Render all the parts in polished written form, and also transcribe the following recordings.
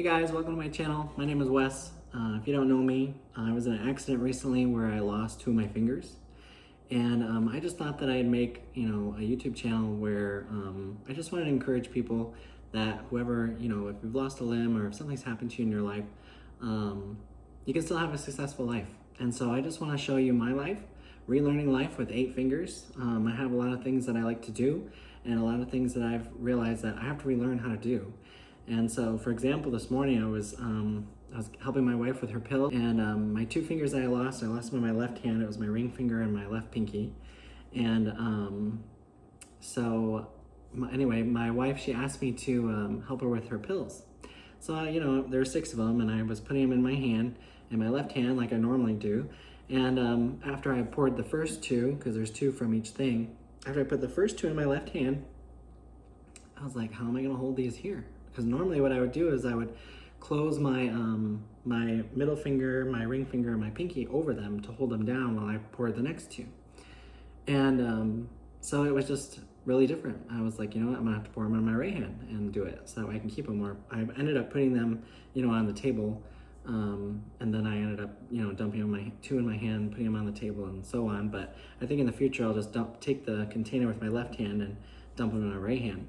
guys, welcome to my channel. My name is Wes. If you don't know me, I was in an accident recently where I lost 2 of my fingers. And I just thought that I'd make, a YouTube channel where I just wanted to encourage people that whoever, if you've lost a limb or if something's happened to you in your life, you can still have a successful life. And so I just want to show you my life, relearning life with 8 fingers. I have a lot of things that I like to do and a lot of things that I've realized that I have to relearn how to do. And so, for example, this morning I was helping my wife with her pill, and my 2 fingers that I lost them in my left hand. It was my ring finger and my left pinky. And anyway, my wife, she asked me to help her with her pills. So, there were 6 of them, and I was putting them in my hand, in my left hand, like I normally do. And after I poured the first 2, because there's 2 from each thing, after I put the first 2 in my left hand, I was like, how am I going to hold these here? Because normally what I would do is I would close my my middle finger, my ring finger, and my pinky over them to hold them down while I poured the next 2. And so it was just really different. I was like, I'm gonna have to pour them on my right hand and do it so that I can keep them more. I ended up putting them, on the table, and then I ended up, dumping them my 2 in my hand, putting them on the table, and so on. But I think in the future I'll just take the container with my left hand and dump them in my right hand.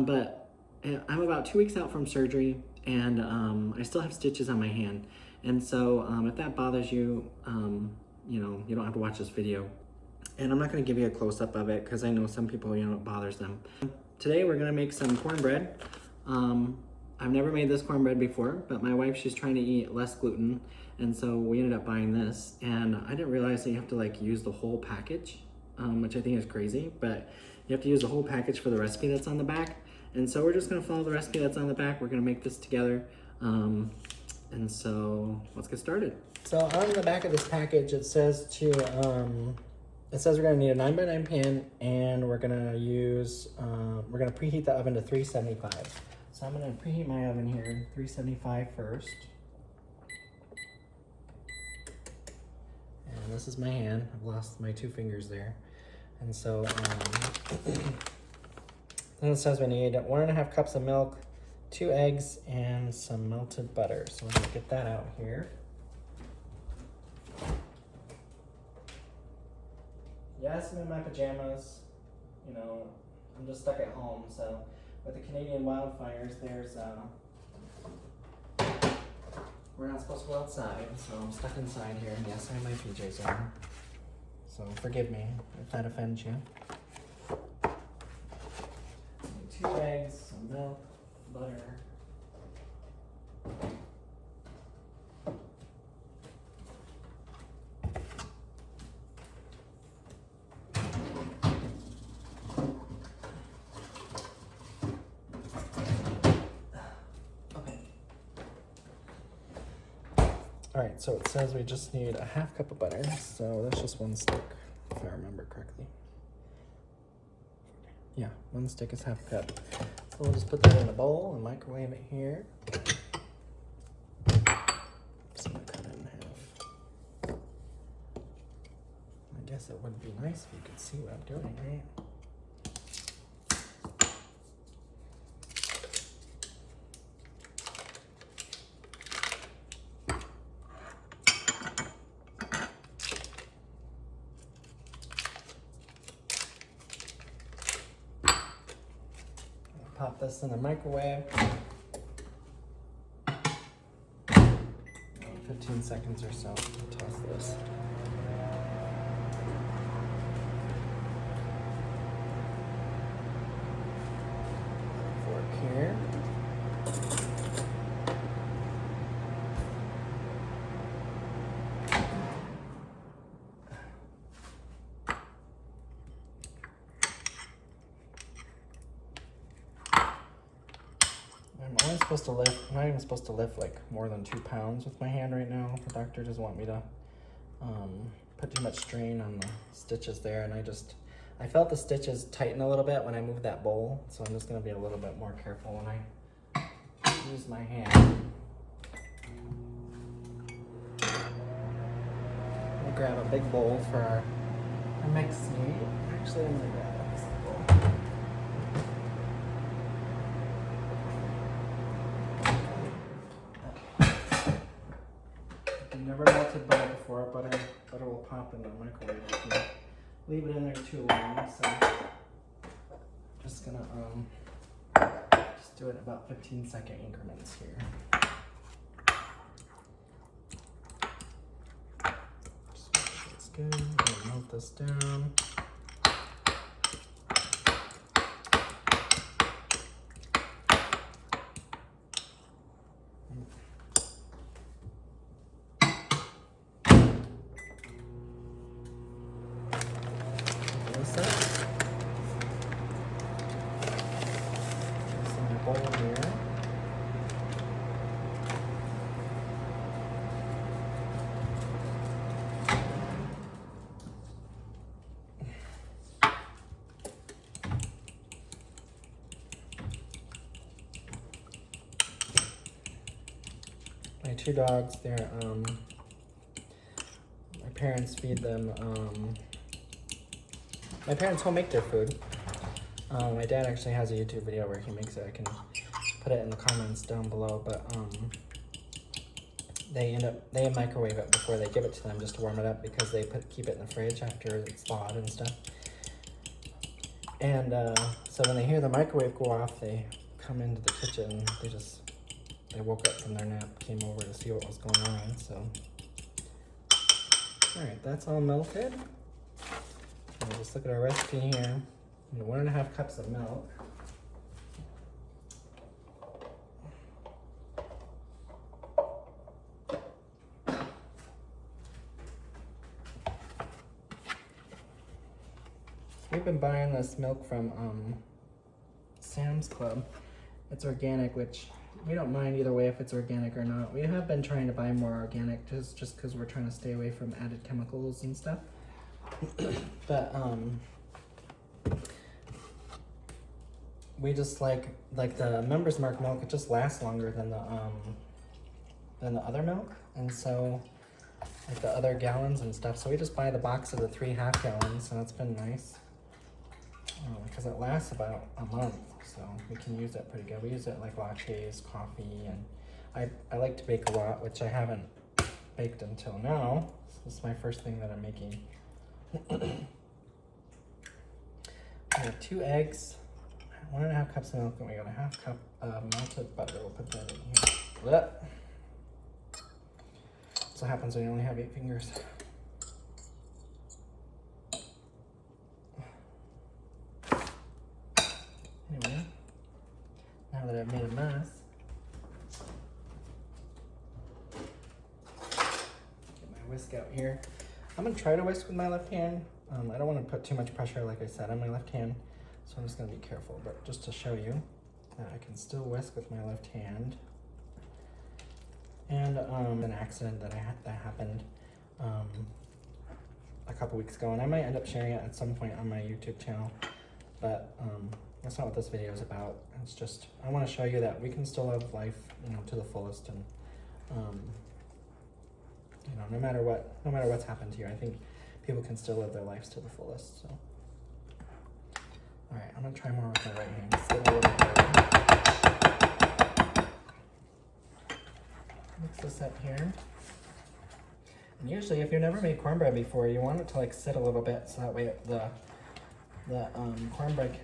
But I'm about 2 weeks out from surgery, and I still have stitches on my hand. And so if that bothers you, you don't have to watch this video. And I'm not going to give you a close-up of it because I know some people, it bothers them. Today we're going to make some cornbread. I've never made this cornbread before, but my wife, she's trying to eat less gluten, and so we ended up buying this. And I didn't realize that you have to use the whole package, which I think is crazy, but you have to use the whole package for the recipe that's on the back. And so we're just going to follow the recipe that's on the back. We're going to make this together. And so let's get started. So on the back of this package, it says we're going to need a 9x9 pan, and we're going to preheat the oven to 375. So I'm going to preheat my oven here, 375 first. And this is my hand. I've lost my 2 fingers there. And so then it says we need 1.5 cups of milk, 2 eggs, and some melted butter. So I'm gonna get that out here. Yes, I'm in my pajamas. I'm just stuck at home. So with the Canadian wildfires, we're not supposed to go outside. So I'm stuck inside here. Yes, I have my PJs on. So forgive me if that offends you. 2 eggs, some milk, butter. Okay. All right, so it says we just need a 1/2 cup of butter. So that's just 1 stick, if I remember correctly. Yeah, 1 stick is 1/2 cup. So we'll just put that in a bowl and microwave it here. Just gonna cut it in half. I guess it would be nice if you could see what I'm doing, right? Pop this in the microwave. 15 seconds or so. Toss this. Fork here. I'm not even supposed to lift like more than 2 pounds with my hand right now. The doctor doesn't want me to put too much strain on the stitches there, and I felt the stitches tighten a little bit when I moved that bowl, so I'm just going to be a little bit more careful when I use my hand. I'm going to grab a big bowl for our mixed meat. Actually, I'm going to grab this bowl. pop in the microwave if you leave it in there too long. So just gonna just do it about 15-second increments here. Just make sure it's good. I'm gonna melt this down. My two dogs, they're my parents feed them, my parents home make their food. My dad actually has a YouTube video where he makes it. I can put it in the comments down below, but they microwave it before they give it to them just to warm it up, because they keep it in the fridge after it's thawed and stuff. And so when they hear the microwave go off, they come into the kitchen. They woke up from their nap, came over to see what was going on. So, all right, that's all melted. We'll just look at our recipe here. 1.5 cups of milk. We've been buying this milk from Sam's Club. It's organic, which we don't mind either way if it's organic or not. We have been trying to buy more organic just because we're trying to stay away from added chemicals and stuff. But we just like the Members Mark milk. It just lasts longer than the other milk, and so like the other gallons and stuff. So we just buy the box of the 3 half gallons, and it's been nice because it lasts about a month. So we can use it pretty good. We use it like lattes, coffee, and I like to bake a lot, which I haven't baked until now. So this is my first thing that I'm making. We have 2 eggs, 1.5 cups of milk, and we got a 1/2 cup of melted butter. We'll put that in here. That's what happens when you only have 8 fingers. Anyway, now that I've made a mess, get my whisk out here. I'm gonna try to whisk with my left hand. I don't want to put too much pressure, like I said, on my left hand, so I'm just gonna be careful. But just to show you that I can still whisk with my left hand. And an accident that happened a couple weeks ago, and I might end up sharing it at some point on my YouTube channel. But that's not what this video is about. It's just, I want to show you that we can still live life, to the fullest, and no matter what's happened to you, I think people can still live their lives to the fullest. So, all right, I'm gonna try more with my right hand. Still a little bit harder. Mix this up here. And usually, if you've never made cornbread before, you want it to like sit a little bit, so that way the cornbread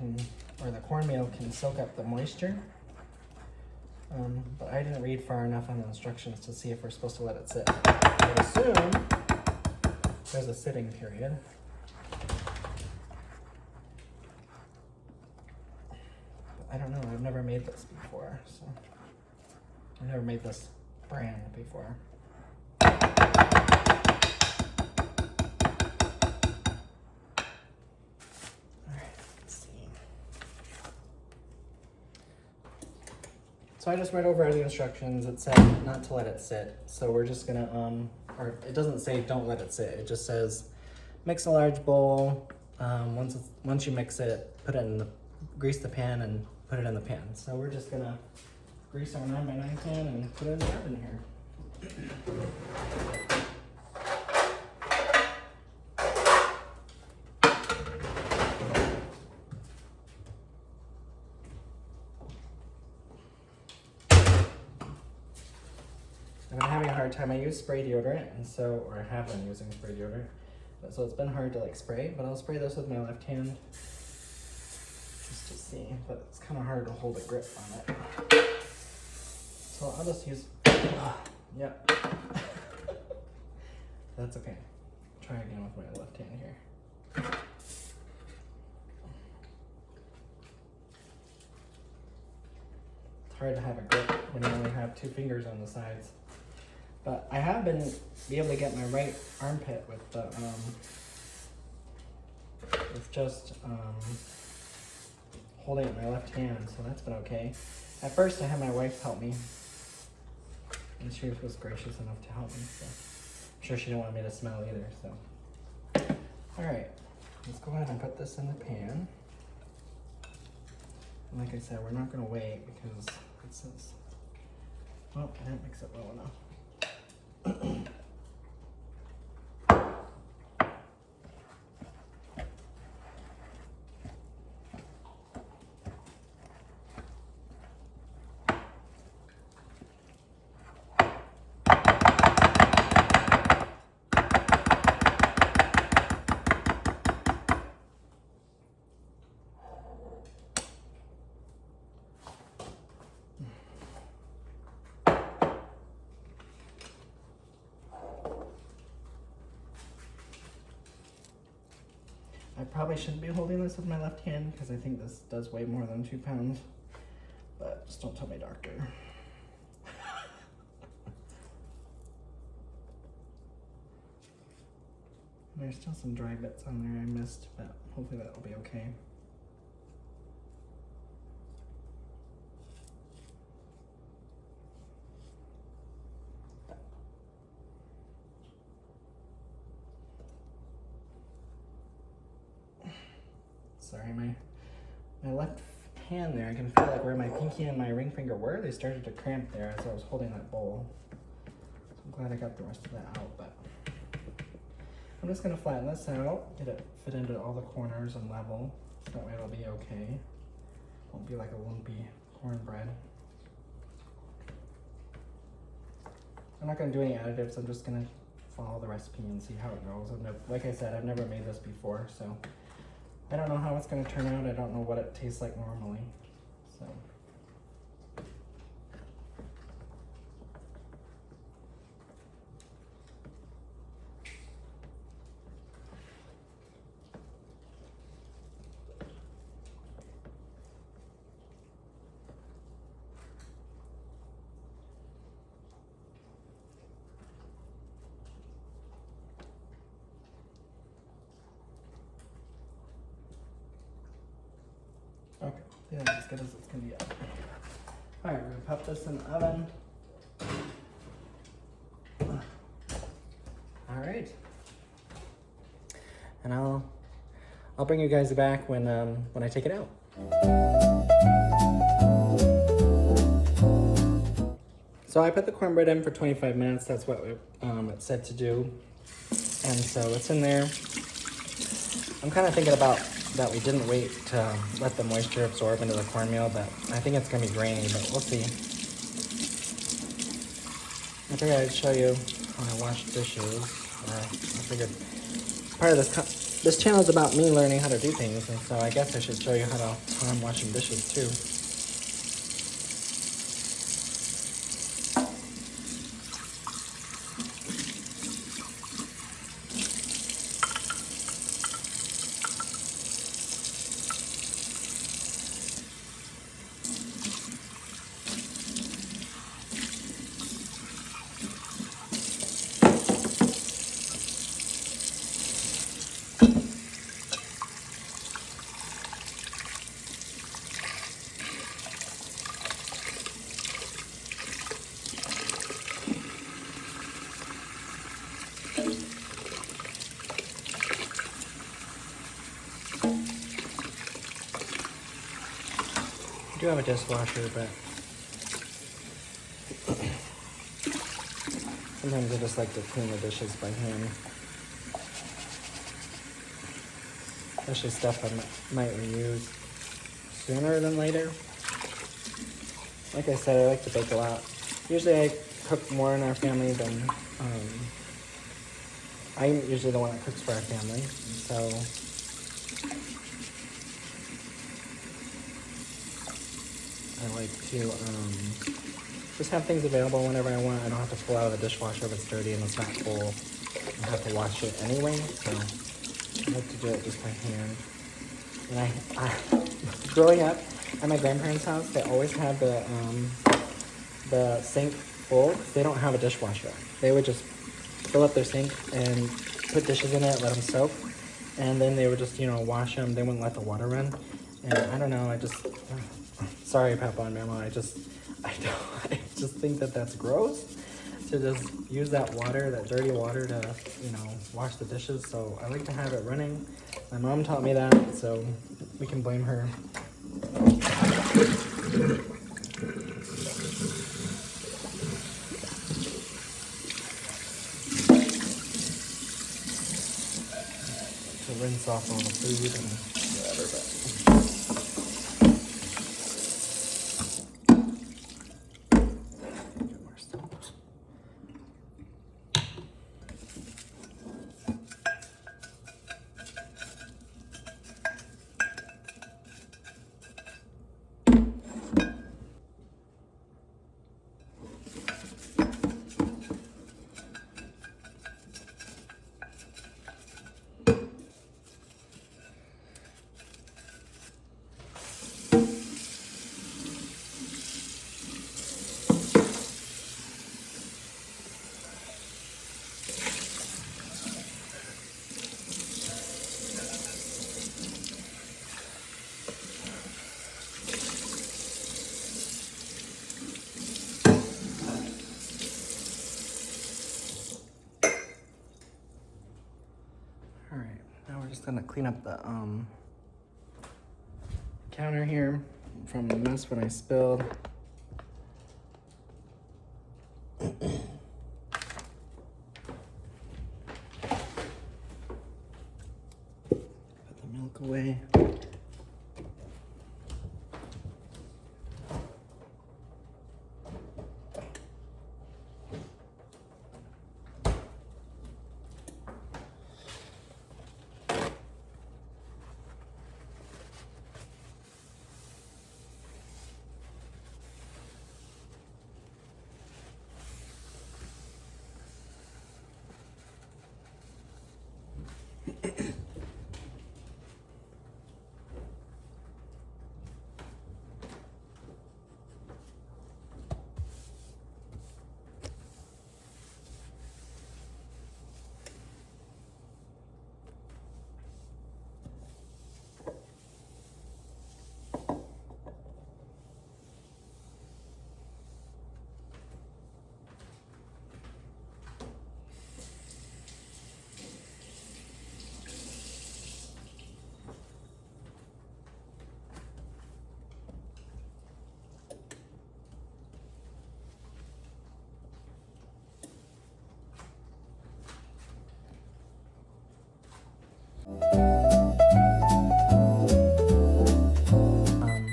or the cornmeal can soak up the moisture. But I didn't read far enough on the instructions to see if we're supposed to let it sit. I would assume there's a sitting period. But I don't know, I've never made this before, so I've never made this brand before. So I just read over the instructions. It said not to let it sit. So we're just gonna, or it doesn't say don't let it sit. It just says mix a large bowl. Once you mix it, grease the pan and put it in the pan. So we're just gonna grease our 9x9 pan and put it in the oven here. I've been having a hard time. I use spray deodorant, or I have been using spray deodorant, So it's been hard to like spray, but I'll spray this with my left hand just to see, but it's kind of hard to hold a grip on it. So I'll just use, yep. That's okay. Try again with my left hand here. It's hard to have a grip when you only have 2 fingers on the sides. But I have been able to get my right armpit with the with just holding it in my left hand, so that's been okay. At first I had my wife help me, and she was gracious enough to help me, so I'm sure she didn't want me to smell either, so. Alright, let's go ahead and put this in the pan. And like I said, we're not gonna wait because it says, oh, I didn't mix it well enough. I probably shouldn't be holding this with my left hand because I think this does weigh more than 2 pounds, but just don't tell my doctor. There's still some dry bits on there I missed, but hopefully that will be okay. Sorry, my left hand there, I can feel like where my pinky and my ring finger were, they started to cramp there as I was holding that bowl. So I'm glad I got the rest of that out, but I'm just gonna flatten this out, get it fit into all the corners and level, so that way it'll be okay. Won't be like a lumpy cornbread. I'm not gonna do any additives, I'm just gonna follow the recipe and see how it goes. Like I said, I've never made this before, so I don't know how it's going to turn out. I don't know what it tastes like normally, so. Okay, yeah, as good as it's gonna be. Alright, we're gonna pop this in the oven. Alright. And I'll bring you guys back when I take it out. So I put the cornbread in for 25 minutes, that's what it said to do. And so it's in there. I'm kind of thinking about that we didn't wait to let the moisture absorb into the cornmeal, but I think it's gonna be grainy, but we'll see. I figured I'd show you how I wash dishes. I figured part of this channel is about me learning how to do things, and so I guess I should show you how I'm washing dishes too. I do have a dishwasher, but sometimes I just like to clean the dishes by hand. Especially stuff I might reuse sooner than later. Like I said, I like to bake a lot. Usually I cook more in our family than I'm usually the one that cooks for our family, so I like to just have things available whenever I want. I don't have to pull out of the dishwasher if it's dirty and it's not full. I have to wash it anyway, so I like to do it just by hand. And I growing up at my grandparents' house, they always had the sink full because they don't have a dishwasher. They would just fill up their sink and put dishes in it, let them soak, and then they would just, you know, wash them. They wouldn't let the water run. And I don't know, sorry, Papa and Mama, I just think that that's gross to just use that water, that dirty water to, you know, wash the dishes. So I like to have it running. My mom taught me that, so we can blame her. To rinse off all the food and whatever, but we're just gonna clean up the counter here from the mess when I spilled. Put the milk away.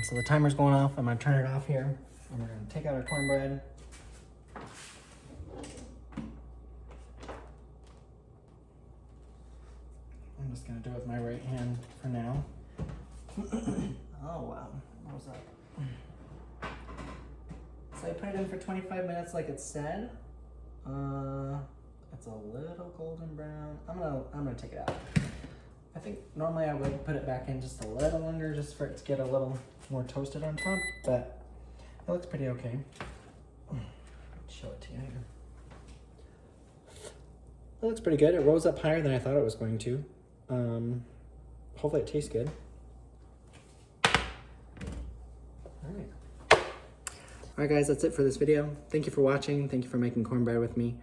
So the timer's going off. I'm gonna turn it off here. And we're gonna take out our cornbread. I'm just gonna do it with my right hand for now. Oh wow, what was that? So I put it in for 25 minutes like it said. It's a little golden brown. I'm gonna take it out. I think normally I would put it back in just a little longer just for it to get a little more toasted on top, but it looks pretty okay. Show it to you here. It looks pretty good. It rose up higher than I thought it was going to. Hopefully it tastes good. Alright guys, that's it for this video. Thank you for watching. Thank you for making cornbread with me.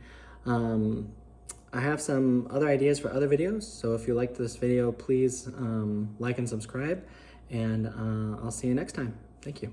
I have some other ideas for other videos, so if you liked this video, please like and subscribe, and I'll see you next time. Thank you.